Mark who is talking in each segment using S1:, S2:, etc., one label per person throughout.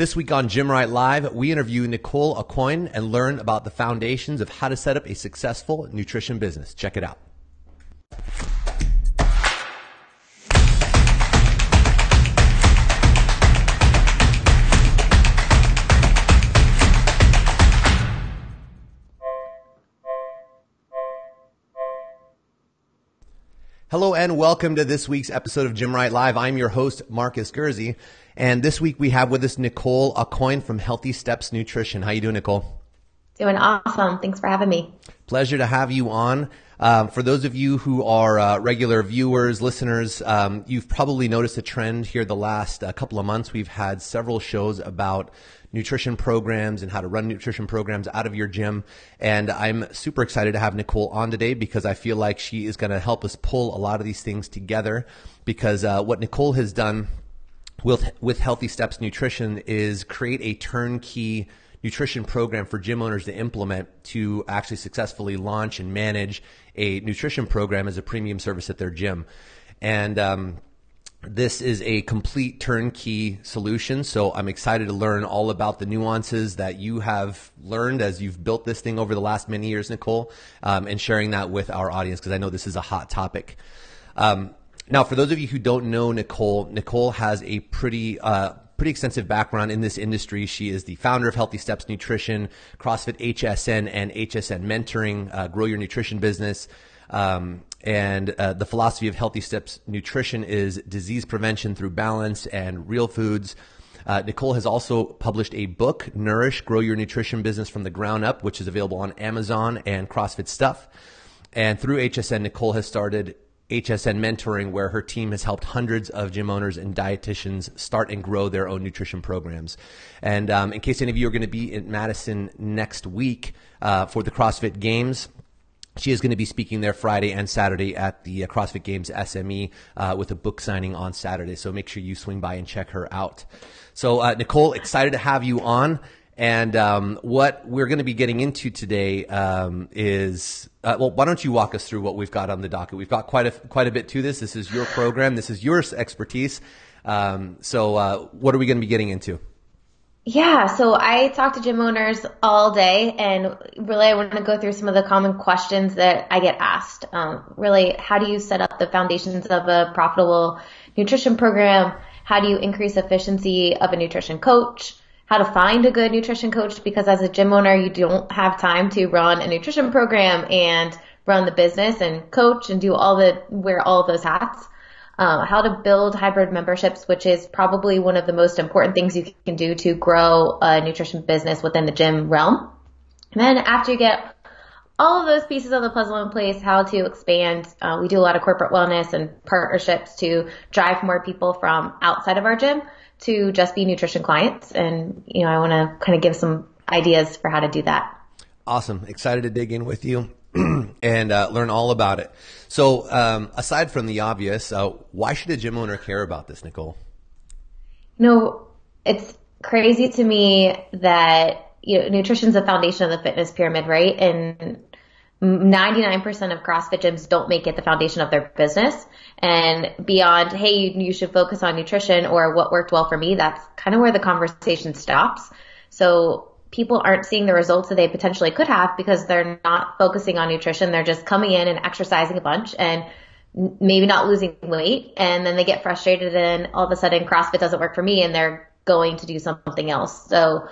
S1: This week on Gymwright Live, we interview Nicole Aucoin and learn about the foundations of how to set up a successful nutrition business. Check it out. Hello and welcome to this week's episode of Gymwright Live. I'm your host, Marcus Gurzy, and this week we have with us Nicole Aucoin from Healthy Steps Nutrition. How you doing, Nicole?
S2: Doing awesome. Thanks for having me.
S1: Pleasure to have you on. For those of you who are regular viewers, listeners, you've probably noticed a trend here the last couple of months. We've had several shows about nutrition programs and how to run nutrition programs out of your gym. And I'm super excited to have Nicole on today because I feel like she is going to help us pull a lot of these things together, because what Nicole has done with Healthy Steps Nutrition is create a turnkey nutrition program for gym owners to implement to actually successfully launch and manage a nutrition program as a premium service at their gym. And this is a complete turnkey solution. So I'm excited to learn all about the nuances that you have learned as you've built this thing over the last many years, Nicole, and sharing that with our audience, because I know this is a hot topic. Now, for those of you who don't know Nicole has a pretty extensive background in this industry. She is the founder of Healthy Steps Nutrition, CrossFit HSN, and HSN Mentoring, Grow Your Nutrition Business. And the philosophy of Healthy Steps Nutrition is disease prevention through balance and real foods. Nicole has also published a book, Nourish, Grow Your Nutrition Business from the Ground Up, which is available on Amazon and CrossFit Stuff. And through HSN, Nicole has started HSN Mentoring, where her team has helped hundreds of gym owners and dietitians start and grow their own nutrition programs. And in case any of you are going to be in Madison next week for the CrossFit Games, she is going to be speaking there Friday and Saturday at the CrossFit Games SME with a book signing on Saturday. So make sure you swing by and check her out. So Nicole, excited to have you on. And what we're going to be getting into today is, well, why don't you walk us through what we've got on the docket? We've got quite a bit to this. This is your program. This is your expertise. So what are we going to be getting into?
S2: Yeah, so I talk to gym owners all day, and really I want to go through some of the common questions that I get asked. Really, how do you set up the foundations of a profitable nutrition program? How do you increase efficiency of a nutrition coach? How to find a good nutrition coach, because as a gym owner, you don't have time to run a nutrition program and run the business and coach and wear all of those hats. How to build hybrid memberships, which is probably one of the most important things you can do to grow a nutrition business within the gym realm. And then after you get all of those pieces of the puzzle in place, how to expand. We do a lot of corporate wellness and partnerships to drive more people from outside of our gym to just be nutrition clients. And, I want to kind of give some ideas for how to do that.
S1: Awesome. Excited to dig in with you and learn all about it. So aside from the obvious, why should a gym owner care about this, Nicole?
S2: It's crazy to me that nutrition is the foundation of the fitness pyramid, right? And 99% of CrossFit gyms don't make it the foundation of their business. And beyond, hey, you should focus on nutrition or what worked well for me, that's kind of where the conversation stops. So people aren't seeing the results that they potentially could have because they're not focusing on nutrition. They're just coming in and exercising a bunch and maybe not losing weight. And then they get frustrated and all of a sudden CrossFit doesn't work for me and they're going to do something else. So,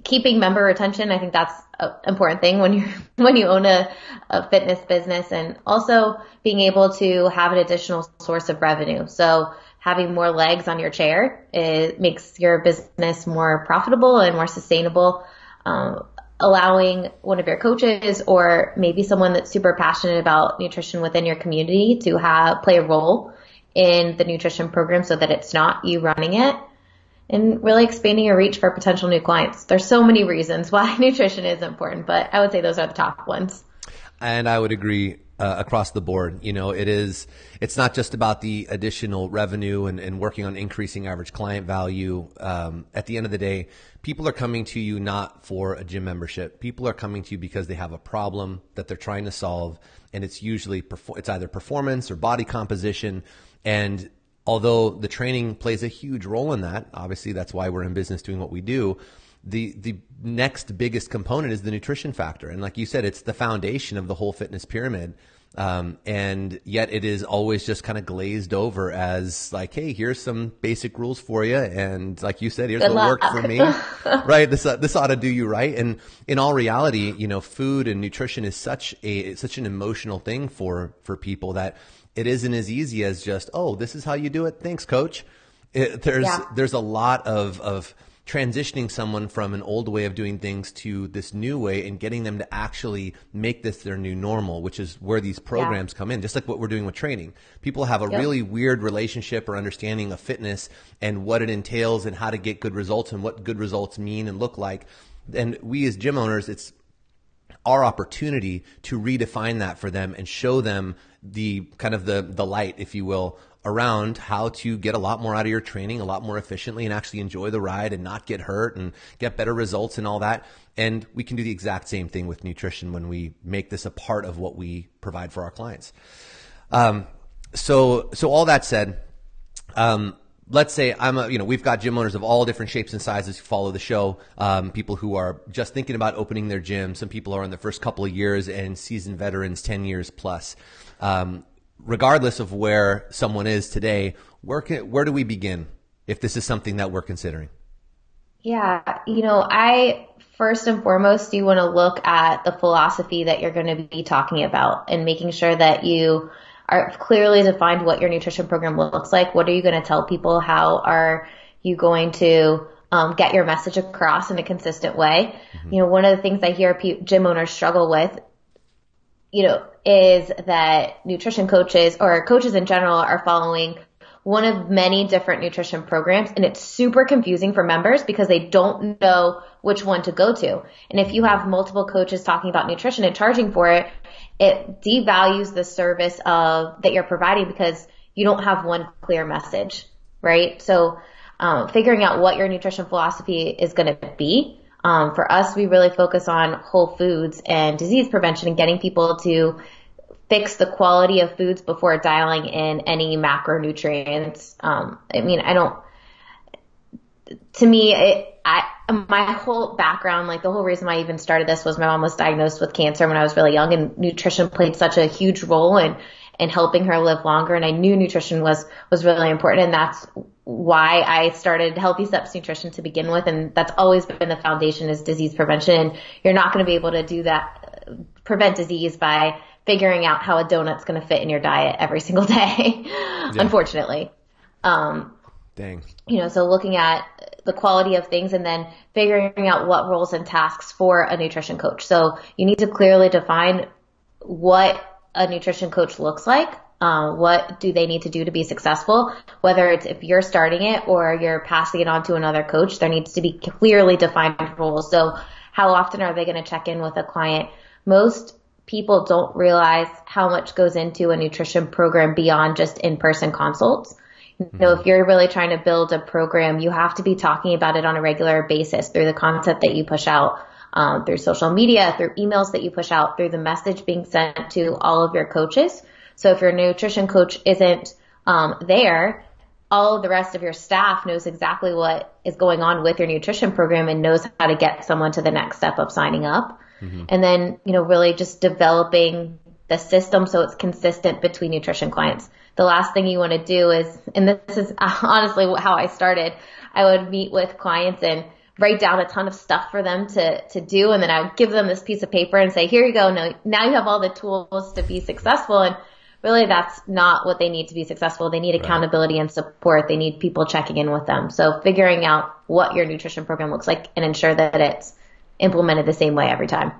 S2: keeping member retention, I think that's an important thing when you own a fitness business, and also being able to have an additional source of revenue. So having more legs on your chair, it makes your business more profitable and more sustainable. Allowing one of your coaches or maybe someone that's super passionate about nutrition within your community to play a role in the nutrition program so that it's not you running it. And really expanding your reach for potential new clients. There's so many reasons why nutrition is important, but I would say those are the top ones. And
S1: I would agree across the board. It's not just about the additional revenue and working on increasing average client value. At the end of the day, people are coming to you not for a gym membership. People are coming to you because they have a problem that they're trying to solve, and it's usually it's either performance or body composition. And although the training plays a huge role in that, obviously that's why we're in business doing what we do. The next biggest component is the nutrition factor. And like you said, it's the foundation of the whole fitness pyramid. And yet it is always just kind of glazed over as like, hey, here's some basic rules for you. And like you said, here's
S2: Good
S1: what
S2: luck.
S1: worked for me, right? This ought to do you right. And in all reality, food and nutrition is such an emotional thing for people that it isn't as easy as just, oh, this is how you do it. Thanks, coach. There's a lot of transitioning someone from an old way of doing things to this new way and getting them to actually make this their new normal, which is where these programs come in, just like what we're doing with training. People have a really weird relationship or understanding of fitness and what it entails and how to get good results and what good results mean and look like. And we as gym owners, it's our opportunity to redefine that for them and show them the kind of the light, if you will, around how to get a lot more out of your training, a lot more efficiently, and actually enjoy the ride and not get hurt and get better results and all that. And we can do the exact same thing with nutrition when we make this a part of what we provide for our clients. So all that said, let's say we've got gym owners of all different shapes and sizes who follow the show. People who are just thinking about opening their gym. Some people are in the first couple of years, and seasoned veterans, 10 years plus. Regardless of where someone is today, where do we begin if this is something that we're considering?
S2: Yeah, I first and foremost, you want to look at the philosophy that you're going to be talking about and making sure that you are clearly defined what your nutrition program looks like. What are you going to tell people? How are you going to get your message across in a consistent way? Mm-hmm. One of the things I hear gym owners struggle with, is that nutrition coaches or coaches in general are following one of many different nutrition programs, and it's super confusing for members because they don't know which one to go to. And if you have multiple coaches talking about nutrition and charging for it, it devalues the service that you're providing because you don't have one clear message, right? So figuring out what your nutrition philosophy is going to be. For us, we really focus on whole foods and disease prevention and getting people to fix the quality of foods before dialing in any macronutrients. My whole background, like the whole reason why I even started this was my mom was diagnosed with cancer when I was really young, and nutrition played such a huge role in helping her live longer. And I knew nutrition was really important. And that's why I started Healthy Steps Nutrition to begin with. And that's always been the foundation is disease prevention. And you're not going to be able to do that, prevent disease by figuring out how a donut's going to fit in your diet every single day, unfortunately.
S1: Dang.
S2: So looking at the quality of things and then figuring out what roles and tasks for a nutrition coach. So you need to clearly define what a nutrition coach looks like. What do they need to do to be successful? Whether it's if you're starting it or you're passing it on to another coach, there needs to be clearly defined roles. So how often are they going to check in with a client? Most people don't realize how much goes into a nutrition program beyond just in-person consults. If you're really trying to build a program, you have to be talking about it on a regular basis through the content that you push out, through social media, through emails that you push out, through the message being sent to all of your coaches. So if your nutrition coach isn't there, all of the rest of your staff knows exactly what is going on with your nutrition program and knows how to get someone to the next step of signing up. Mm-hmm. And then, really just developing the system so it's consistent between nutrition clients. The last thing you want to do is, and this is honestly how I started, I would meet with clients and write down a ton of stuff for them to do. And then I would give them this piece of paper and say, here you go. Now you have all the tools to be successful. And really that's not what they need to be successful. They need accountability and support. They need people checking in with them. So figuring out what your nutrition program looks like and ensure that it's implemented the same way every time.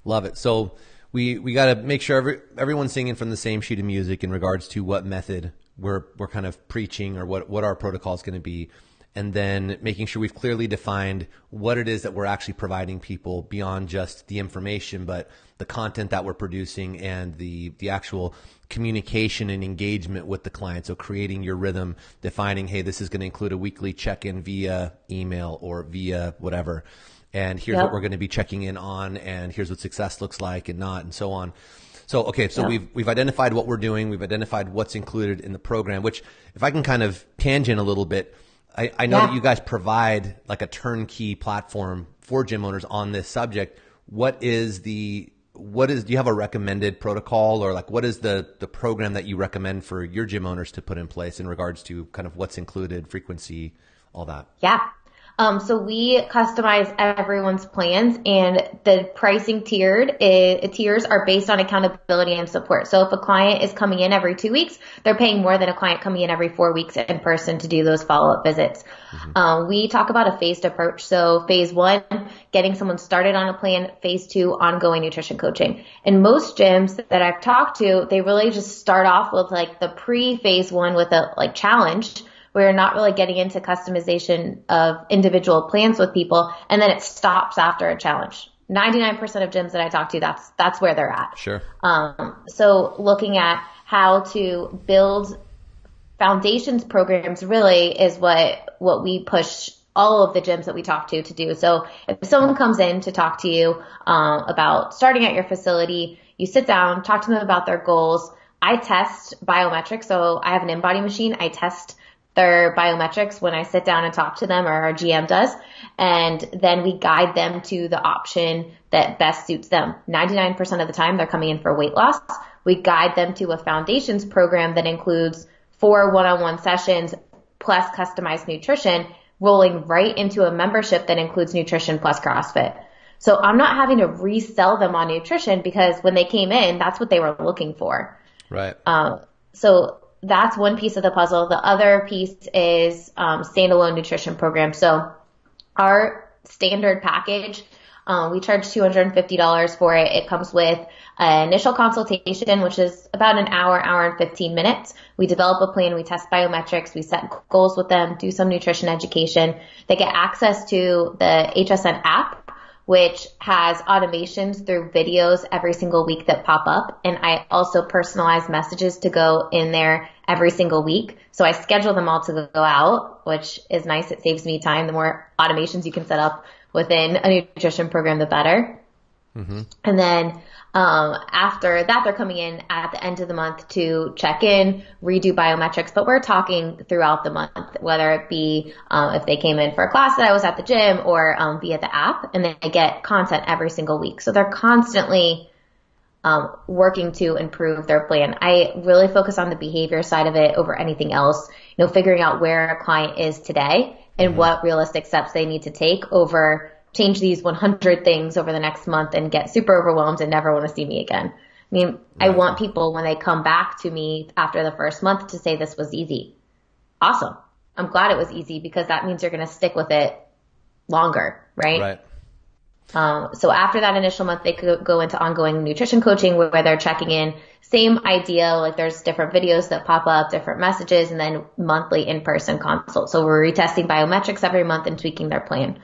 S1: Love it. So we got to make sure everyone's singing from the same sheet of music in regards to what method we're kind of preaching or what our protocol is going to be. And then making sure we've clearly defined what it is that we're actually providing people beyond just the information, but the content that we're producing and the actual communication and engagement with the client. So creating your rhythm, defining, hey, this is going to include a weekly check-in via email or via whatever. And here's what we're going to be checking in on, and here's what success looks like and not, and so on. So, okay, so
S2: Yeah.
S1: we've identified what we're doing. We've identified what's included in the program, which if I can kind of tangent a little bit, I know that you guys provide like a turnkey platform for gym owners on this subject. Do you have a recommended protocol, or like what is the program that you recommend for your gym owners to put in place in regards to kind of what's included, frequency, all that?
S2: Yeah. So we customize everyone's plans, and the pricing tiers are based on accountability and support. So if a client is coming in every 2 weeks, they're paying more than a client coming in every 4 weeks in person to do those follow-up visits. We talk about a phased approach. So phase 1, getting someone started on a plan. Phase 2, ongoing nutrition coaching. And most gyms that I've talked to, they really just start off with like the pre-phase 1 with a like challenge. We're not really getting into customization of individual plans with people, and then it stops after a challenge. 99% of gyms that I talk to, that's where they're at.
S1: Sure.
S2: So looking at how to build foundations programs really is what we push all of the gyms that we talk to do. So if someone comes in to talk to you about starting at your facility, you sit down, talk to them about their goals. I test biometrics, so I have an InBody machine. I test their biometrics when I sit down and talk to them, or our GM does. And then we guide them to the option that best suits them. 99% of the time, they're coming in for weight loss. We guide them to a foundations program that includes 4 one-on-one sessions plus customized nutrition, rolling right into a membership that includes nutrition plus CrossFit. So I'm not having to resell them on nutrition, because when they came in, that's what they were looking for.
S1: Right.
S2: So that's one piece of the puzzle. The other piece is standalone nutrition program. So our standard package, we charge $250 for it. It comes with an initial consultation, which is about an hour and 15 minutes. We develop a plan. We test biometrics. We set goals with them, do some nutrition education. They get access to the HSN app, which has automations through videos every single week that pop up. And I also personalize messages to go in there every single week. So I schedule them all to go out, which is nice. It saves me time. The more automations you can set up within a nutrition program, the better. And then after that, they're coming in at the end of the month to check in, redo biometrics, but we're talking throughout the month, whether it be if they came in for a class that I was at the gym, or via the app, and they get content every single week. So they're constantly working to improve their plan. I really focus on the behavior side of it over anything else, figuring out where a client is today and what realistic steps they need to take over change these 100 things over the next month and get super overwhelmed and never want to see me again. I mean, I want people, when they come back to me after the first month, to say this was easy. Awesome. I'm glad it was easy, because that means you're going to stick with it longer, right? So after that initial month, they could go into ongoing nutrition coaching, where they're checking in. Same idea, like there's different videos that pop up, different messages, and then monthly in-person consults. So we're retesting biometrics every month and tweaking their plan.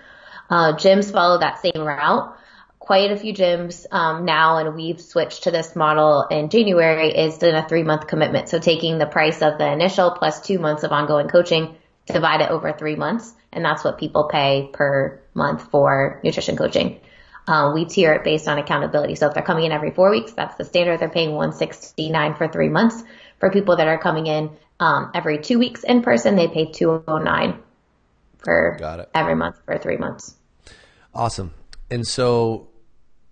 S2: Gyms follow that same route. Quite a few gyms now, and we've switched to this model in January, is in a 3-month commitment. So taking the price of the initial plus 2 months of ongoing coaching, divide it over 3 months, and that's what people pay per month for nutrition coaching. We tier it based on accountability. So if they're coming in every 4 weeks, that's the standard. They're paying $169 for 3 months. For people that are coming in every 2 weeks in person, they pay $209 for every month for 3 months.
S1: Awesome. And so,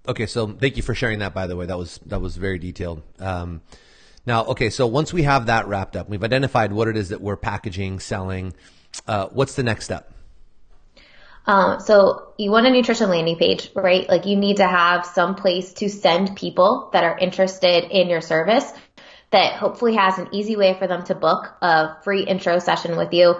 S1: okay, so thank you for sharing that, by the way. That was very detailed. Now, okay, so once we have that wrapped up, we've identified what it is that we're packaging, selling. What's the next step?
S2: So you want a nutrition landing page, right? Like, you need to have some place to send people that are interested in your service, that hopefully has an easy way for them to book a free intro session with you.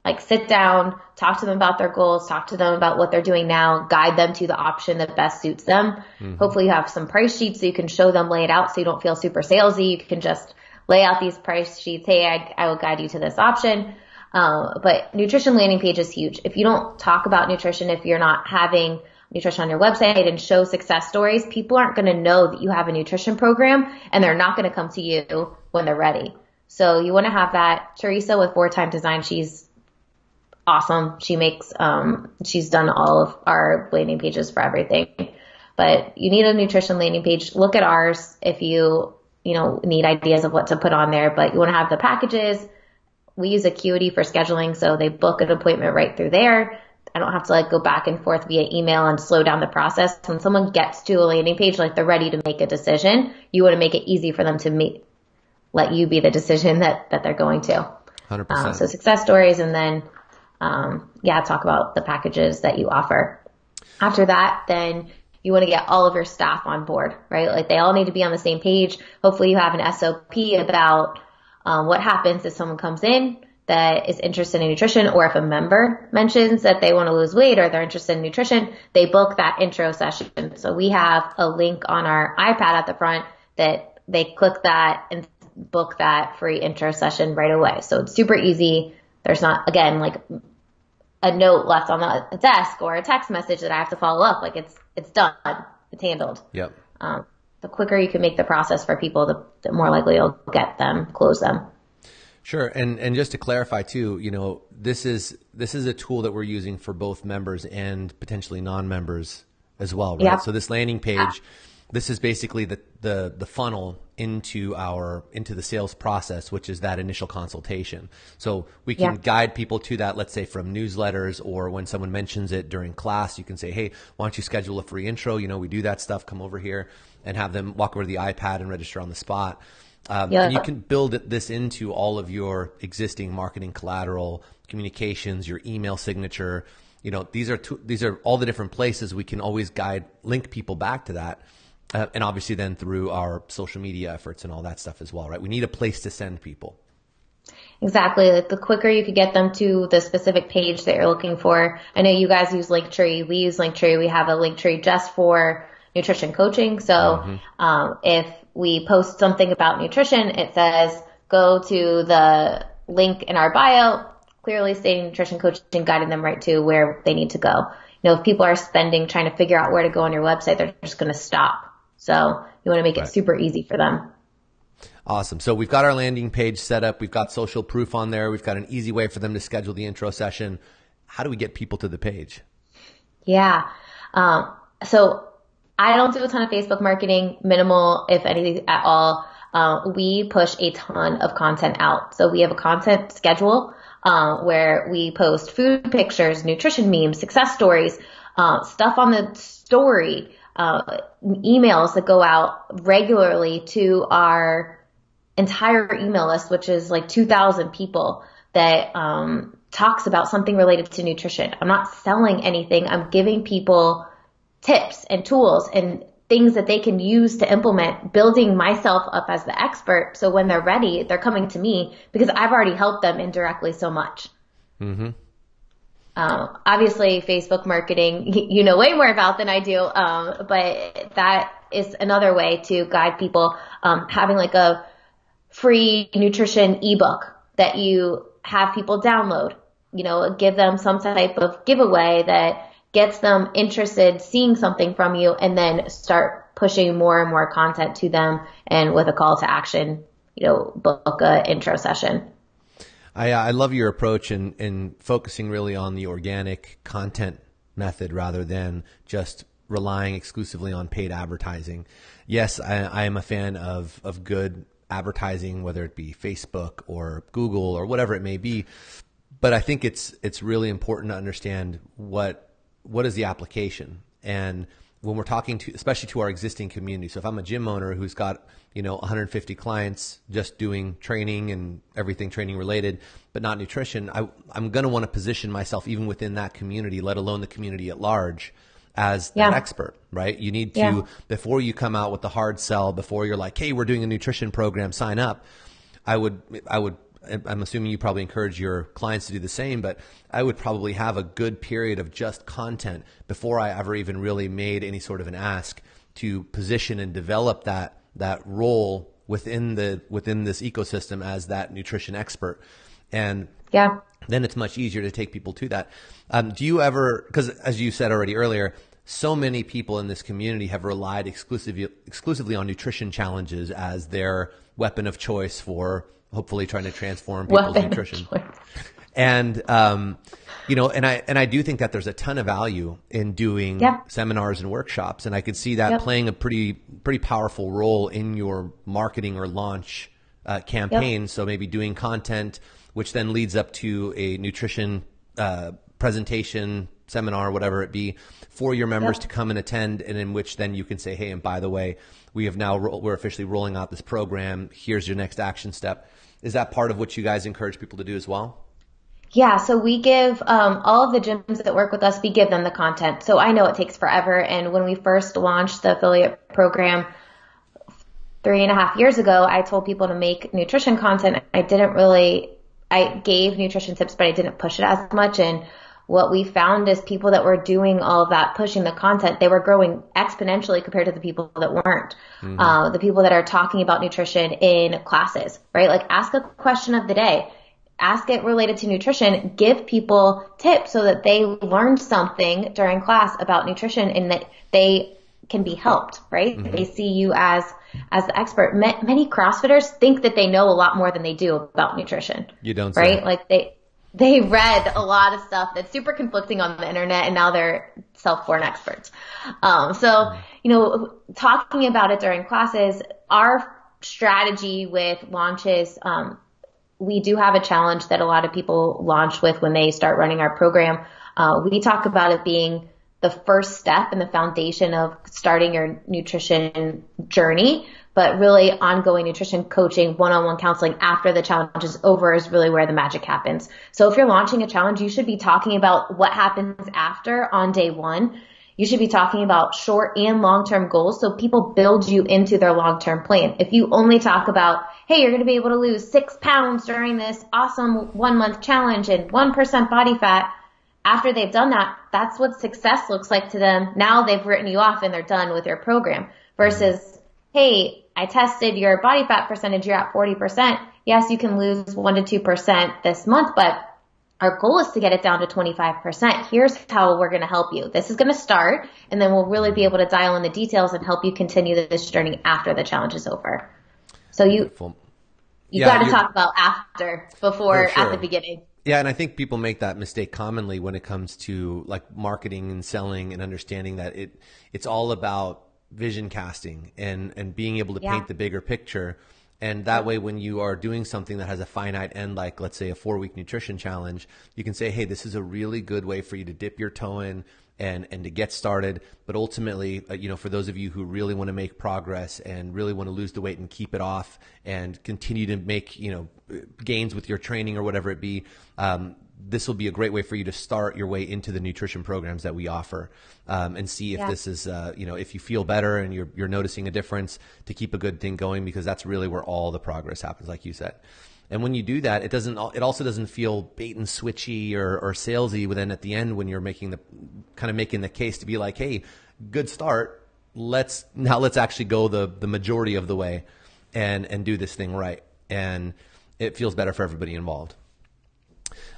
S2: Like, sit down, talk to them about their goals, talk to them about what they're doing now, guide them to the option that best suits them. Hopefully you have some price sheets so you can show them, lay it out so you don't feel super salesy. You can just lay out these price sheets. Hey, I will guide you to this option. But nutrition landing page is huge. If you don't talk about nutrition, if you're not having nutrition on your website and show success stories, people aren't going to know that you have a nutrition program, and they're not going to come to you when they're ready. So you want to have that. Teresa with 4-Time Design, she's awesome. She makes, she's done all of our landing pages for everything. But you need a nutrition landing page. Look at ours if you need ideas of what to put on there, but you want to have the packages. We use Acuity for scheduling, so they book an appointment right through there. I don't have to like go back and forth via email and slow down the process. When someone gets to a landing page, like they're ready to make a decision, you want to make it easy for them to let you be the decision that they're going to.
S1: 100%.
S2: So success stories, and then, talk about the packages that you offer. After that, then you want to get all of your staff on board, right? Like they all need to be on the same page. Hopefully you have an SOP about what happens if someone comes in that is interested in nutrition, or if a member mentions that they want to lose weight or they're interested in nutrition, they book that intro session. So we have a link on our iPad at the front that they click that and book that free intro session right away. So it's super easy. There's not, again, like a note left on the desk or a text message that I have to follow up. Like it's done. It's handled.
S1: Yep.
S2: The quicker you can make the process for people, the more likely you'll get them, close them.
S1: Sure. And just to clarify too, this is a tool that we're using for both members and potentially non-members as well, right?
S2: Yep.
S1: So this landing page, this is basically the funnel into the sales process, which is that initial consultation. So we can guide people to that, let's say from newsletters, or when someone mentions it during class, you can say, hey, why don't you schedule a free intro? We do that stuff, come over here, and have them walk over to the iPad and register on the spot. And you can build this into all of your existing marketing collateral, communications, your email signature. These are all the different places we can always link people back to that. And obviously then through our social media efforts and all that stuff as well, right? We need a place to send people.
S2: Exactly. Like the quicker you could get them to the specific page that you're looking for. I know you guys use Linktree. We use Linktree. We have a Linktree just for nutrition coaching. So if we post something about nutrition, it says go to the link in our bio, clearly stating nutrition coaching, guiding them right to where they need to go. If people are trying to figure out where to go on your website, they're just going to stop. So you want to make it super easy for them.
S1: Awesome. So we've got our landing page set up. We've got social proof on there. We've got an easy way for them to schedule the intro session. How do we get people to the page?
S2: Yeah. So I don't do a ton of Facebook marketing, minimal, if anything at all. We push a ton of content out. So we have a content schedule where we post food pictures, nutrition memes, success stories, stuff on the story, emails that go out regularly to our entire email list, which is like 2,000 people, that talks about something related to nutrition. I'm not selling anything. I'm giving people tips and tools and things that they can use to implement, building myself up as the expert. So when they're ready, they're coming to me because I've already helped them indirectly so much. Mm-hmm. Obviously Facebook marketing, you know way more about than I do. But that is another way to guide people, having like a free nutrition ebook that you have people download, give them some type of giveaway that gets them interested, seeing something from you, and then start pushing more and more content to them, and with a call to action, book a intro session.
S1: I love your approach in focusing really on the organic content method rather than just relying exclusively on paid advertising. Yes, I am a fan of good advertising, whether it be Facebook or Google or whatever it may be. But I think it's really important to understand what is the application. And when we're talking to, especially to our existing community. So if I'm a gym owner who's got, 150 clients just doing training and everything training related, but not nutrition, I'm going to want to position myself even within that community, let alone the community at large, as an expert, right? You need to, before you come out with the hard sell, before you're like, hey, we're doing a nutrition program, sign up. I'm assuming you probably encourage your clients to do the same, but I would probably have a good period of just content before I ever even really made any sort of an ask to position and develop that role within this ecosystem as that nutrition expert. And then it's much easier to take people to that. Do you ever, because as you said already earlier, so many people in this community have relied exclusively on nutrition challenges as their weapon of choice for hopefully trying to transform people's nutrition. And, and I do think that there's a ton of value in doing seminars and workshops. And I could see that playing a pretty powerful role in your marketing or launch campaign. So maybe doing content, which then leads up to a nutrition presentation, seminar, whatever it be, for your members to come and attend, and in which then you can say, hey, and by the way, we're officially rolling out this program. Here's your next action step. Is that part of what you guys encourage people to do as well?
S2: Yeah, so we give all of the gyms that work with us, we give them the content. So I know it takes forever. And when we first launched the affiliate program 3.5 years ago, I told people to make nutrition content. I gave nutrition tips, but I didn't push it as much. And what we found is people that were doing all of that, pushing the content, they were growing exponentially compared to the people that weren't. The people that are talking about nutrition in classes, right? Like, ask a question of the day. Ask it related to nutrition, give people tips so that they learned something during class about nutrition and that they can be helped, right? They see you as the expert. Many CrossFitters think that they know a lot more than they do about nutrition. You don't say. Right? Like they read a lot of stuff that's super conflicting on the internet, and now they're self-born experts. Talking about it during classes, our strategy with launches, we do have a challenge that a lot of people launch with when they start running our program. We talk about it being the first step and the foundation of starting your nutrition journey, but really ongoing nutrition coaching, one-on-one counseling after the challenge is over is really where the magic happens. So if you're launching a challenge, you should be talking about what happens after on day one. You should be talking about short and long-term goals so people build you into their long-term plan. If you only talk about, hey, you're going to be able to lose 6 pounds during this awesome 1-month challenge and 1% body fat, after they've done that, that's what success looks like to them. Now they've written you off and they're done with your program. Versus, hey, I tested your body fat percentage, you're at 40%. Yes, you can lose 1 to 2% this month, but our goal is to get it down to 25%. Here's how we're going to help you. This is going to start, and then we'll really be able to dial in the details and help you continue this journey after the challenge is over. So you got to talk about after, before, at the beginning.
S1: Yeah, and I think people make that mistake commonly when it comes to like marketing and selling and understanding that it's all about vision casting and being able to paint the bigger picture. And that way, when you are doing something that has a finite end, like let's say a 4-week nutrition challenge, you can say, hey, this is a really good way for you to dip your toe in and to get started. But ultimately, for those of you who really want to make progress and really want to lose the weight and keep it off and continue to make, gains with your training or whatever it be, this will be a great way for you to start your way into the nutrition programs that we offer, and see if this is, if you feel better and you're noticing a difference, to keep a good thing going, because that's really where all the progress happens, like you said. And when you do that, it also doesn't feel bait and switchy or salesy. Then at the end, when you're making the case to be like, hey, good start. Let's actually go the majority of the way and do this thing right. And it feels better for everybody involved.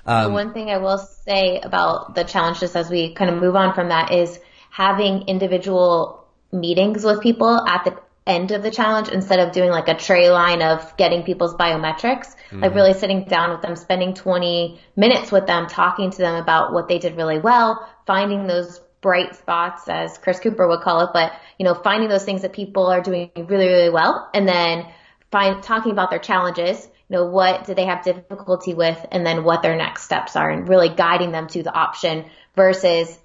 S2: One thing I will say about the challenges as we kind of move on from that is having individual meetings with people at the end of the challenge instead of doing like a tray line of getting people's biometrics, like really sitting down with them, spending 20 minutes with them, talking to them about what they did really well, finding those bright spots, as Chris Cooper would call it, but finding those things that people are doing really, really well, and then talking about their challenges. What do they have difficulty with, and then what their next steps are, and really guiding them to the option versus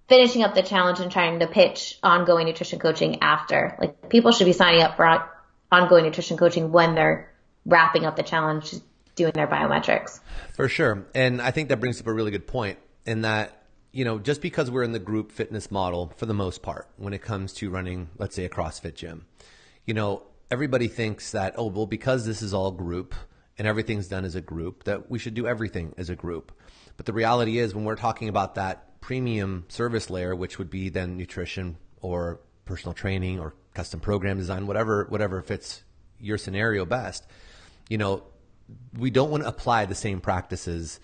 S2: finishing up the challenge and trying to pitch ongoing nutrition coaching after. Like, people should be signing up for ongoing nutrition coaching when they're wrapping up the challenge, doing their biometrics.
S1: For sure. And I think that brings up a really good point in that, just because we're in the group fitness model for the most part, when it comes to running, let's say, a CrossFit gym, everybody thinks that, because this is all group and everything's done as a group, that we should do everything as a group. But the reality is, when we're talking about that premium service layer, which would be then nutrition or personal training or custom program design, whatever fits your scenario best, we don't want to apply the same practices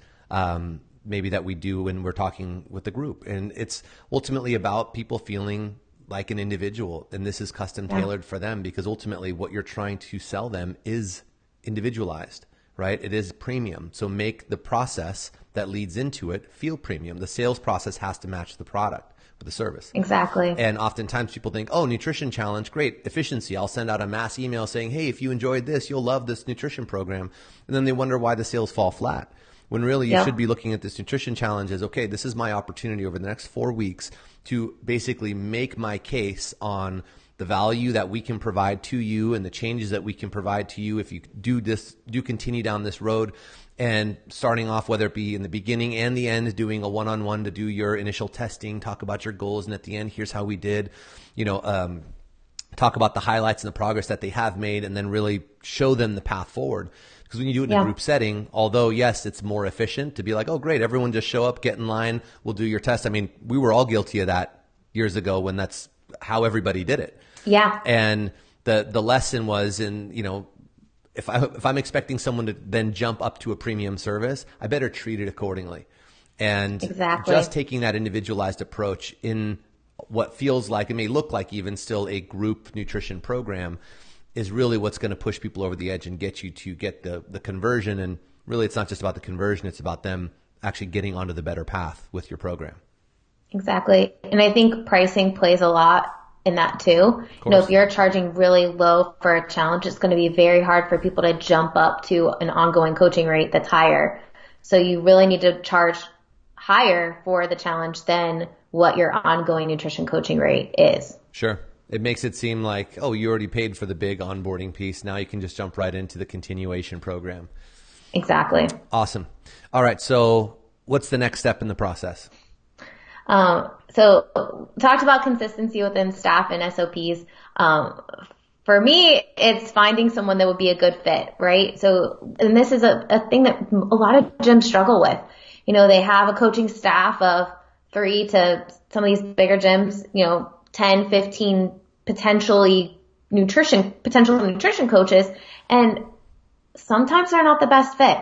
S1: maybe that we do when we're talking with the group. And it's ultimately about people feeling like an individual, and this is custom tailored for them, because ultimately what you're trying to sell them is individualized, right? It is premium. So make the process that leads into it feel premium. The sales process has to match the product or the service.
S2: Exactly.
S1: And oftentimes people think, oh, nutrition challenge, great, efficiency. I'll send out a mass email saying, hey, if you enjoyed this, you'll love this nutrition program. And then they wonder why the sales fall flat. When really you should be looking at this nutrition challenge as, okay, this is my opportunity over the next 4 weeks to basically make my case on the value that we can provide to you and the changes that we can provide to you if you do continue down this road. And starting off, whether it be in the beginning and the end, doing a one-on-one to do your initial testing, talk about your goals, and at the end, here's how we did, talk about the highlights and the progress that they have made, and then really show them the path forward. Because when you do it in a group setting, although, yes, it's more efficient to be like, oh, great, everyone just show up, get in line, we'll do your test. I mean, we were all guilty of that years ago when that's how everybody did it. Yeah. And the lesson was if I'm expecting someone to then jump up to a premium service, I better treat it accordingly. And just taking that individualized approach in what feels like, it may look like even still a group nutrition program, is really what's going to push people over the edge and get you to get the conversion. And really, it's not just about the conversion. It's about them actually getting onto the better path with your program.
S2: Exactly. And I think pricing plays a lot in that too. If you're charging really low for a challenge, it's going to be very hard for people to jump up to an ongoing coaching rate that's higher. So you really need to charge higher for the challenge than what your ongoing nutrition coaching rate is.
S1: Sure. It makes it seem like, oh, you already paid for the big onboarding piece. Now you can just jump right into the continuation program.
S2: Exactly.
S1: Awesome. All right. So what's the next step in the process?
S2: So talked about consistency within staff and SOPs. For me, it's finding someone that would be a good fit, right? So, and this is a thing that a lot of gyms struggle with. They have a coaching staff of 3 to some of these bigger gyms, 10, 15 potential nutrition coaches. And sometimes they're not the best fit.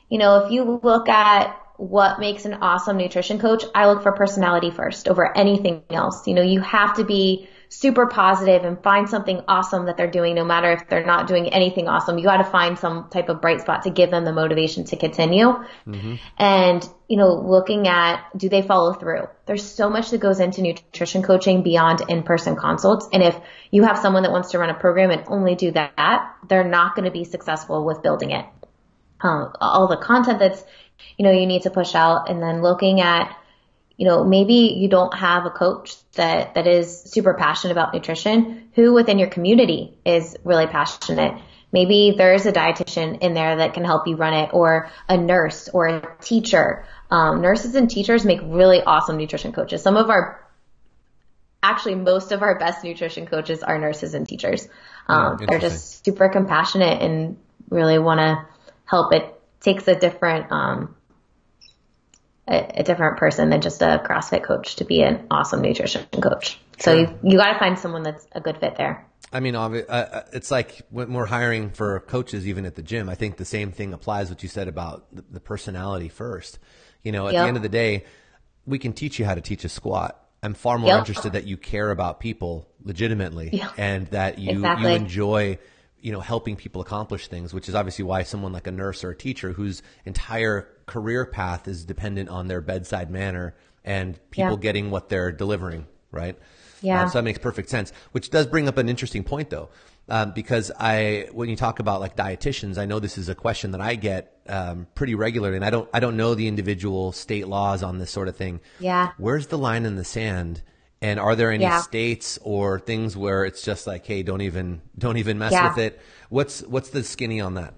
S2: If you look at what makes an awesome nutrition coach, I look for personality first over anything else. You have to be super positive and find something awesome that they're doing, no matter if they're not doing anything awesome. You got to find some type of bright spot to give them the motivation to continue. Mm-hmm. And, looking at, do they follow through? There's so much that goes into nutrition coaching beyond in-person consults. And if you have someone that wants to run a program and only do that, they're not going to be successful with building it. All the content that's, you need to push out, and then looking at, maybe you don't have a coach that is super passionate about nutrition. Who within your community is really passionate? Maybe there's a dietitian in there that can help you run it, or a nurse or a teacher. Nurses and teachers make really awesome nutrition coaches. Most of our best nutrition coaches are nurses and teachers. They're just super compassionate and really want to help. It takes a different person than just a CrossFit coach to be an awesome nutrition coach. Sure. So you got to find someone that's a good fit there.
S1: I mean, it's like when we're hiring for coaches, even at the gym, I think the same thing applies what you said about the personality first. At the end of the day, we can teach you how to teach a squat. I'm far more interested that you care about people legitimately and that you enjoy helping people accomplish things, which is obviously why someone like a nurse or a teacher whose entire career path is dependent on their bedside manner and people getting what they're delivering, right? Yeah. So that makes perfect sense, which does bring up an interesting point though. Because when you talk about like dietitians, I know this is a question that I get pretty regularly, and I don't know the individual state laws on this sort of thing. Yeah. Where's the line in the sand? And are there any states or things where it's just like, hey, don't even mess with it? What's the skinny on that?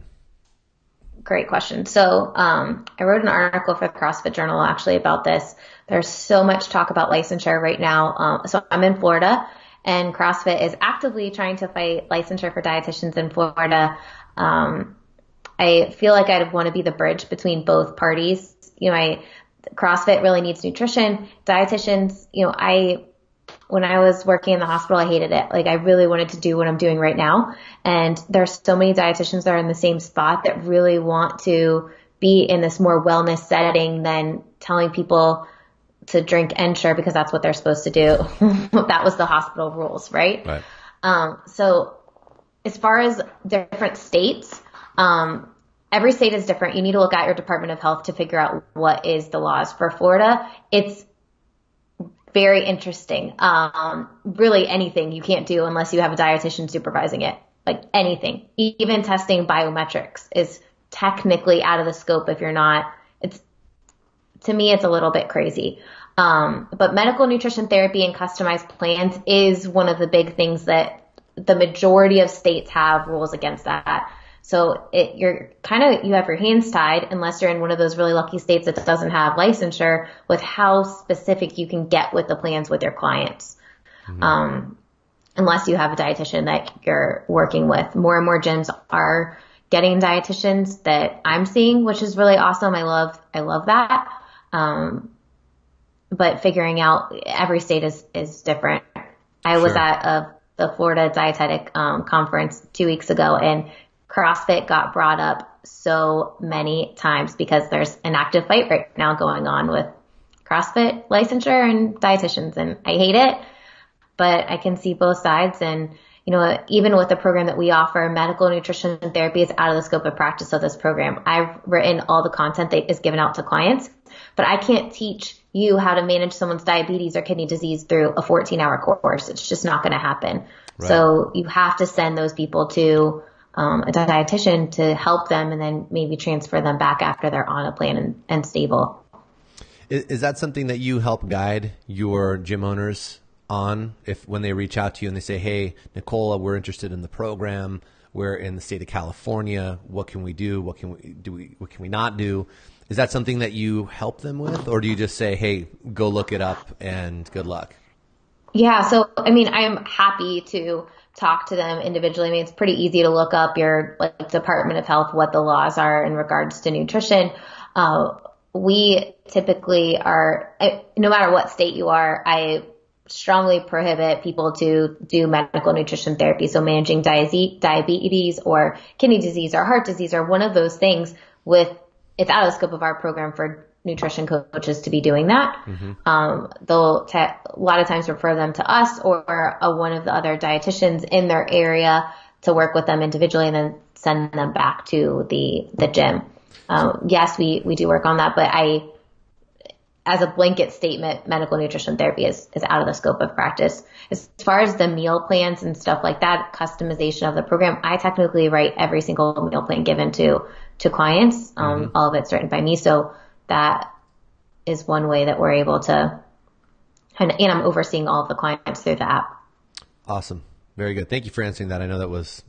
S2: Great question. So I wrote an article for the CrossFit Journal actually about this. There's so much talk about licensure right now. So I'm in Florida, and CrossFit is actively trying to fight licensure for dietitians in Florida. I feel like I'd want to be the bridge between both parties. CrossFit really needs nutrition. Dietitians, when I was working in the hospital, I hated it. Like, I really wanted to do what I'm doing right now. And there's so many dietitians that are in the same spot that really want to be in this more wellness setting than telling people to drink Ensure because that's what they're supposed to do. That was the hospital rules, right? So as far as different states, I every state is different. You need to look at your Department of Health to figure out what is the laws. For Florida, it's very interesting. Really anything you can't do unless you have a dietitian supervising it. Like anything, even testing biometrics is technically out of the scope if you're not. To me, it's a little bit crazy. But medical nutrition therapy and customized plans is one of the big things that the majority of states have rules against that. So you have your hands tied unless you're in one of those really lucky states that doesn't have licensure with how specific you can get with the plans with your clients. Mm-hmm. Unless you have a dietitian that you're working with. More and more gyms are getting dietitians that I'm seeing, which is really awesome. I love that. But figuring out every state is different. I was at the Florida Dietetic conference 2 weeks ago, and CrossFit got brought up so many times because there's an active fight right now going on with CrossFit licensure and dietitians, and I hate it, but I can see both sides. And even with the program that we offer, medical nutrition therapy is out of the scope of practice of this program. I've written all the content that is given out to clients, but I can't teach you how to manage someone's diabetes or kidney disease through a 14-hour course. It's just not going to happen. Right. So you have to send those people to a dietitian to help them and then maybe transfer them back after they're on a plan and stable.
S1: Is that something that you help guide your gym owners on when they reach out to you and they say, hey, Nicole, we're interested in the program. We're in the state of California. What can we do? What can we do? What can we not do? Is that something that you help them with, or do you just say, hey, go look it up and good luck?
S2: Yeah. So, I'm happy to talk to them individually. It's pretty easy to look up your Department of Health, what the laws are in regards to nutrition. We typically are, no matter what state you are, I strongly prohibit people to do medical nutrition therapy. So managing diabetes or kidney disease or heart disease or one of those things it's out of the scope of our program for nutrition coaches to be doing that. Mm-hmm. They'll a lot of times refer them to us or one of the other dietitians in their area to work with them individually and then send them back to the gym. Yes, we do work on that, but as a blanket statement, medical nutrition therapy is out of the scope of practice. As far as the meal plans and stuff like that, customization of the program, I technically write every single meal plan given to clients. Mm-hmm. All of it's written by me. So that is one way that we're able to, and I'm overseeing all of the clients through the app.
S1: Awesome. Very good. Thank you for answering that. I know that was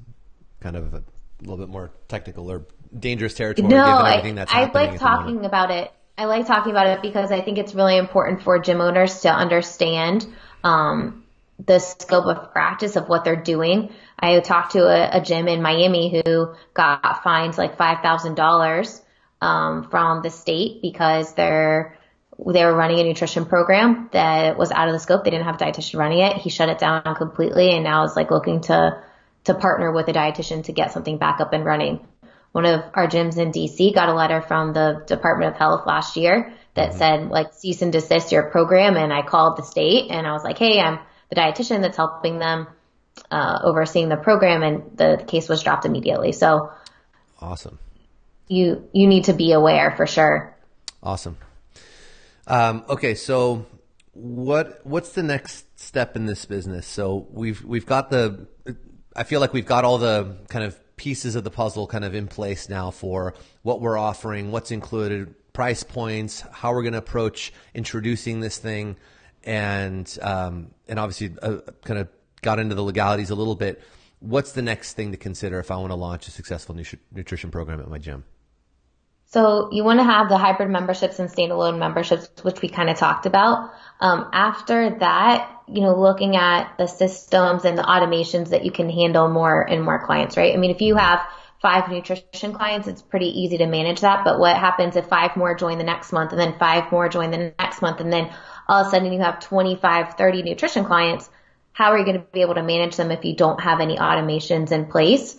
S1: kind of a little bit more technical or dangerous territory.
S2: No,
S1: given everything that's
S2: I like talking about it. I like talking about it because I think it's really important for gym owners to understand the scope of practice of what they're doing. I talked to a gym in Miami who got fined like $5,000 from the state because they were running a nutrition program that was out of the scope. They didn't have a dietitian running it. He shut it down completely and now is looking to partner with a dietitian to get something back up and running. One of our gyms in DC got a letter from the Department of Health last year that said cease and desist your program. And I called the state and I was like, hey, I'm the dietitian that's helping them overseeing the program, and the case was dropped immediately. So
S1: awesome.
S2: You need to be aware for sure.
S1: Awesome. Okay. So what's the next step in this business? So we've got I feel like we've got all the kind of pieces of the puzzle kind of in place now for what we're offering, what's included, price points, how we're going to approach introducing this thing, and obviously kind of got into the legalities a little bit. What's the next thing to consider if I want to launch a successful nutrition program at my gym?
S2: So you want to have the hybrid memberships and standalone memberships, which we kind of talked about. After that, looking at the systems and the automations that you can handle more and more clients, right? If you have 5 nutrition clients, it's pretty easy to manage that. But what happens if 5 more join the next month and then 5 more join the next month and then all of a sudden you have 25, 30 nutrition clients? How are you going to be able to manage them if you don't have any automations in place?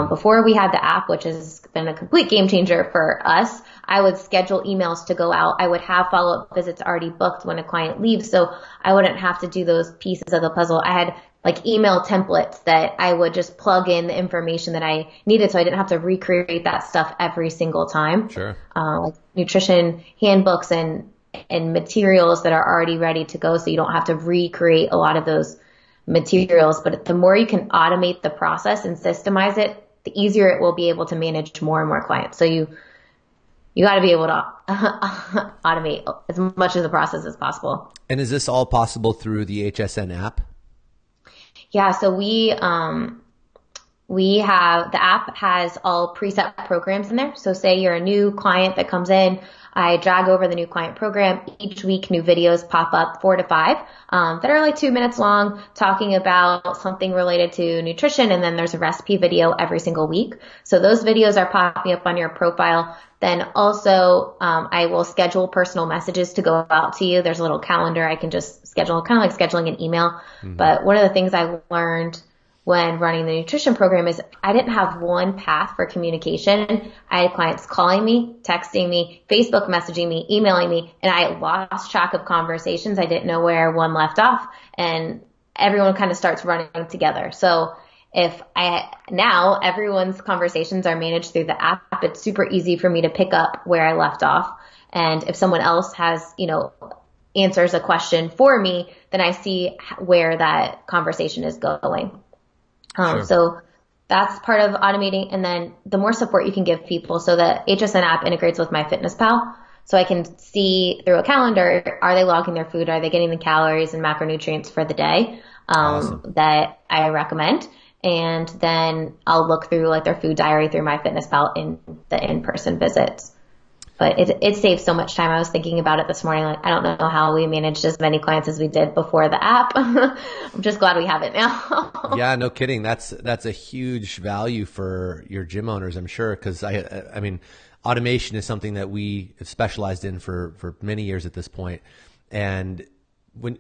S2: Before we had the app, which has been a complete game changer for us, I would schedule emails to go out. I would have follow-up visits already booked when a client leaves, so I wouldn't have to do those pieces of the puzzle. I had like email templates that I would just plug in the information that I needed, so I didn't have to recreate that stuff every single time.
S1: Sure.
S2: Like nutrition handbooks and materials that are already ready to go, so you don't have to recreate a lot of those materials. But the more you can automate the process and systemize it, the easier it will be able to manage more and more clients. So you got to be able to automate as much of the process as possible.
S1: And is this all possible through the HSN app?
S2: Yeah, so we have, the app has all preset programs in there. So say you're a new client that comes in, I drag over the new client program. Each week, new videos pop up, 4 to 5, that are like 2 minutes long, talking about something related to nutrition. And then there's a recipe video every single week. So those videos are popping up on your profile. Then also, I will schedule personal messages to go out to you. There's a little calendar I can just schedule, kind of like scheduling an email. Mm-hmm. But one of the things I learned when running the nutrition program is I didn't have one path for communication. I had clients calling me, texting me, Facebook messaging me, emailing me, and I lost track of conversations. I didn't know where one left off, and everyone kind of starts running together. So now everyone's conversations are managed through the app, it's super easy for me to pick up where I left off. And if someone else has, answers a question for me, then I see where that conversation is going.
S1: Sure.
S2: So that's part of automating. And then the more support you can give people. So the HSN app integrates with MyFitnessPal. So I can see through a calendar, are they logging their food? Are they getting the calories and macronutrients for the day
S1: Awesome.
S2: that I recommend? And then I'll look through like their food diary through MyFitnessPal in the in-person visits. But it saves so much time. I was thinking about it this morning. Like, I don't know how we managed as many clients as we did before the app. I'm just glad we have it now.
S1: Yeah, no kidding. That's a huge value for your gym owners, I'm sure. Cause I mean, automation is something that we have specialized in for many years at this point. And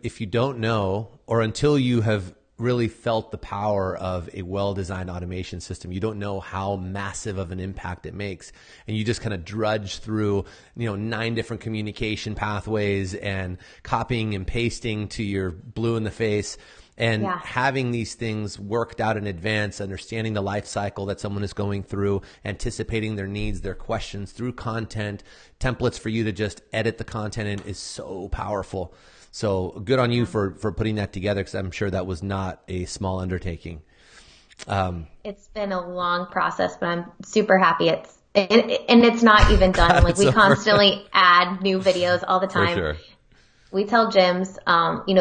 S1: if you don't know, or until you have really felt the power of a well-designed automation system, you don't know how massive of an impact it makes. And you just kind of drudge through, 9 different communication pathways and copying and pasting to your blue in the face. And having these things worked out in advance, understanding the life cycle that someone is going through, anticipating their needs, their questions through content, templates for you to just edit the content in is so powerful. So good on you for putting that together, because I'm sure that was not a small undertaking.
S2: It's been a long process, but I'm super happy and it's not even done. Like we constantly add new videos all the time.
S1: For sure.
S2: We tell gyms,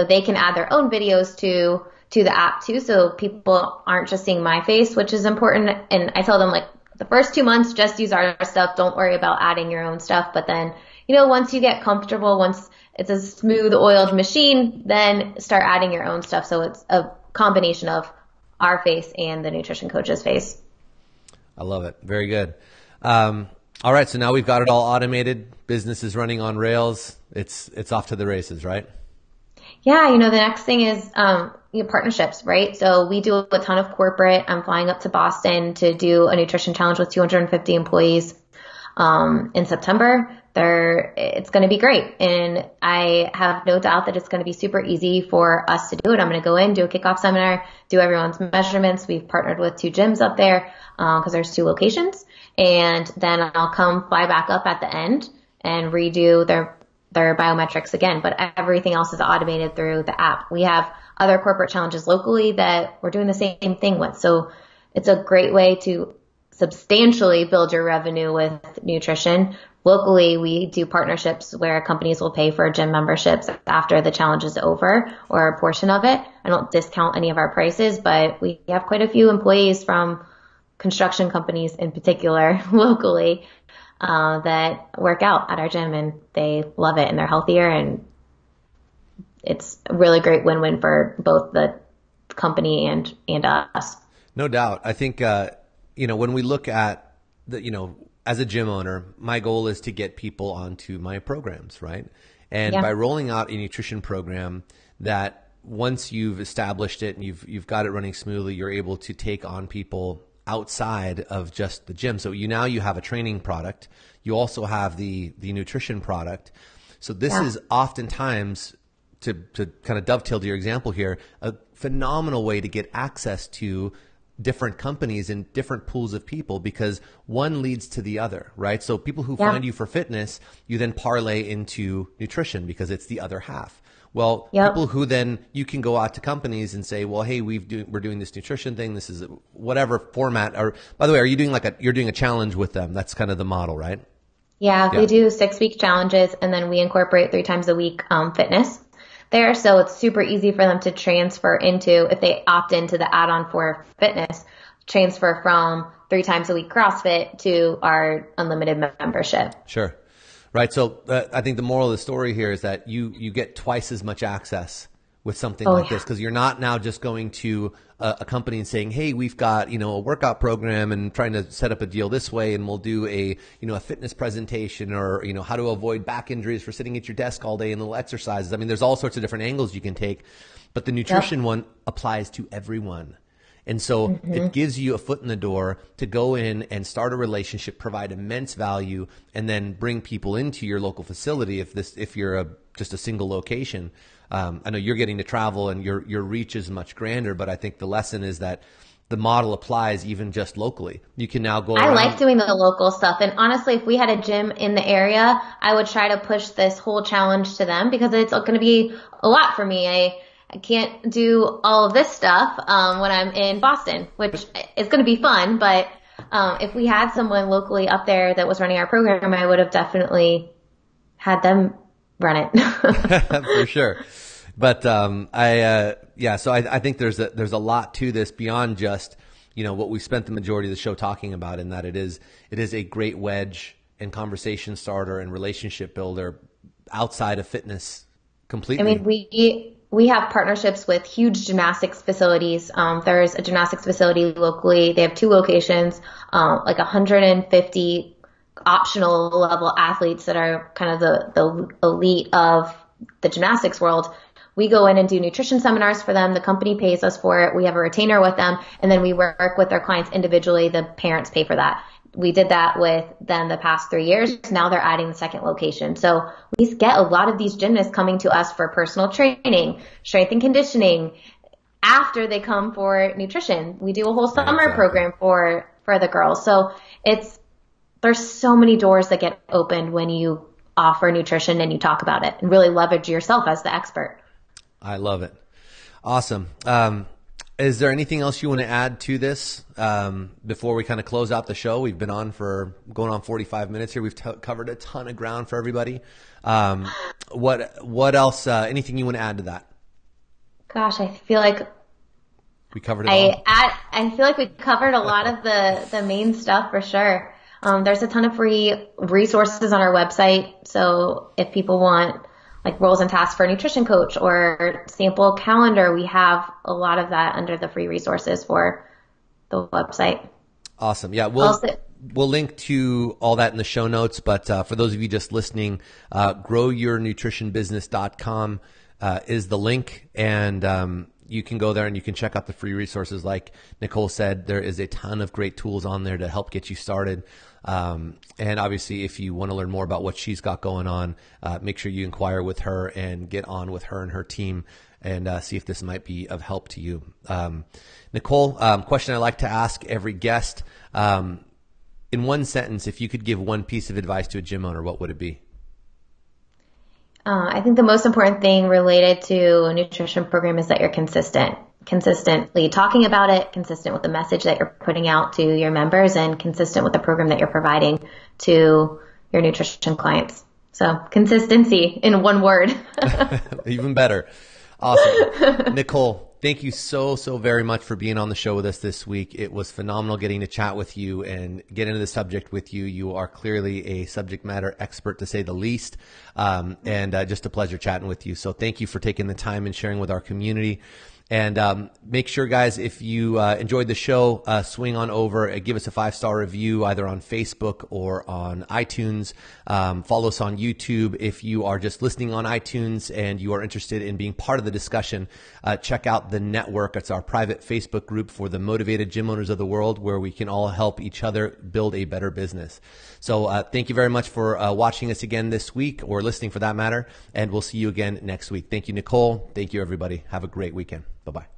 S2: they can add their own videos to the app too. So people aren't just seeing my face, which is important. And I tell them like the first 2 months, just use our stuff. Don't worry about adding your own stuff. But then, once you get comfortable, once it's a smooth oiled machine, then start adding your own stuff. So it's a combination of our face and the nutrition coach's face.
S1: I love it. Very good. All right. So now we've got it all automated. Business is running on rails. It's off to the races, right?
S2: Yeah. The next thing is, partnerships, right? So we do a ton of corporate. I'm flying up to Boston to do a nutrition challenge with 250 employees, in September. It's going to be great. And I have no doubt that it's going to be super easy for us to do it. I'm going to go in, do a kickoff seminar, do everyone's measurements. We've partnered with 2 gyms up there, cause there's 2 locations. And then I'll fly back up at the end and redo their biometrics again. But everything else is automated through the app. We have other corporate challenges locally that we're doing the same thing with. So it's a great way to substantially build your revenue with nutrition. Locally, we do partnerships where companies will pay for gym memberships after the challenge is over, or a portion of it. I don't discount any of our prices, but we have quite a few employees from construction companies in particular locally that work out at our gym, and they love it and they're healthier, and it's a really great win-win for both the company and us.
S1: No doubt. I think, when we look at as a gym owner, my goal is to get people onto my programs, right? And by rolling out a nutrition program that once you've established it and you've got it running smoothly, you're able to take on people outside of just the gym. So you have a training product. You also have the nutrition product. So this is oftentimes to kind of dovetail to your example here, a phenomenal way to get access to different companies and different pools of people, because one leads to the other, right? So people who find you for fitness, you then parlay into nutrition because it's the other half. Well, people who then you can go out to companies and say, well, hey, we're doing this nutrition thing. This is whatever format. Or by the way, are you doing you're doing a challenge with them? That's kind of the model, right?
S2: Yeah, we do 6-week challenges, and then we incorporate 3 times a week fitness there. So it's super easy for them to transfer into, if they opt into the add-on for fitness, transfer from 3 times a week CrossFit to our unlimited membership.
S1: Sure. Right. So I think the moral of the story here is that you get twice as much access with something like this, because you're not now just going to a company and saying, hey, we've got, a workout program and trying to set up a deal this way, and we'll do a fitness presentation, or, how to avoid back injuries for sitting at your desk all day and little exercises. I mean, there's all sorts of different angles you can take, but the nutrition one applies to everyone. And so it gives you a foot in the door to go in and start a relationship, provide immense value, and then bring people into your local facility. If you're just a single location, I know you're getting to travel and your reach is much grander, but I think the lesson is that the model applies even just locally. You can now go around.
S2: I like doing the local stuff. And honestly, if we had a gym in the area, I would try to push this whole challenge to them, because it's going to be a lot for me. I can't do all of this stuff when I'm in Boston, which is going to be fun. But if we had someone locally up there that was running our program, I would have definitely had them run it.
S1: For sure. But so I think there's a lot to this beyond just what we spent the majority of the show talking about, in that it is a great wedge and conversation starter and relationship builder outside of fitness completely.
S2: I mean, we have partnerships with huge gymnastics facilities. There's a gymnastics facility locally. They have 2 locations, like 150 optional level athletes that are kind of the elite of the gymnastics world. We go in and do nutrition seminars for them. The company pays us for it. We have a retainer with them, and then we work with their clients individually. The parents pay for that. We did that with them the past 3 years. Now they're adding the 2nd location. So we get a lot of these gymnasts coming to us for personal training, strength and conditioning, after they come for nutrition. We do a whole summer program for the girls. So there's so many doors that get opened when you offer nutrition and you talk about it and really leverage yourself as the expert.
S1: I love it. Awesome. Is there anything else you want to add to this before we kind of close out the show? We've been on going on 45 minutes here. We've covered a ton of ground for everybody. What else? Anything you want to add to that?
S2: Gosh, I feel like
S1: we covered it all.
S2: I feel like we covered a lot of the main stuff for sure. There's a ton of free resources on our website. So if people want like roles and tasks for a nutrition coach or sample calendar, we have a lot of that under the free resources for the website.
S1: Awesome. Yeah. We'll link to all that in the show notes, but for those of you just listening, growyournutritionbusiness.com is the link, and you can go there and you can check out the free resources. Like Nicole said, there is a ton of great tools on there to help get you started. And obviously, if you want to learn more about what she's got going on, make sure you inquire with her and get on with her and her team and see if this might be of help to you. Nicole, question I like to ask every guest. In one sentence, if you could give one piece of advice to a gym owner, what would it be?
S2: I think the most important thing related to a nutrition program is that you're consistently talking about it, consistent with the message that you're putting out to your members, and consistent with the program that you're providing to your nutrition clients. So consistency in one word.
S1: Even better. Awesome. Nicole, thank you so very much for being on the show with us this week. It was phenomenal getting to chat with you and get into the subject with you. You are clearly a subject matter expert, to say the least, and just a pleasure chatting with you. So thank you for taking the time and sharing with our community. And make sure, guys, if you enjoyed the show, swing on over and give us a 5-star review either on Facebook or on iTunes. Follow us on YouTube. If you are just listening on iTunes and you are interested in being part of the discussion, check out the network. It's our private Facebook group for the motivated gym owners of the world, where we can all help each other build a better business. So thank you very much for watching us again this week, or listening for that matter, and we'll see you again next week. Thank you, Nicole. Thank you, everybody. Have a great weekend. Bye-bye.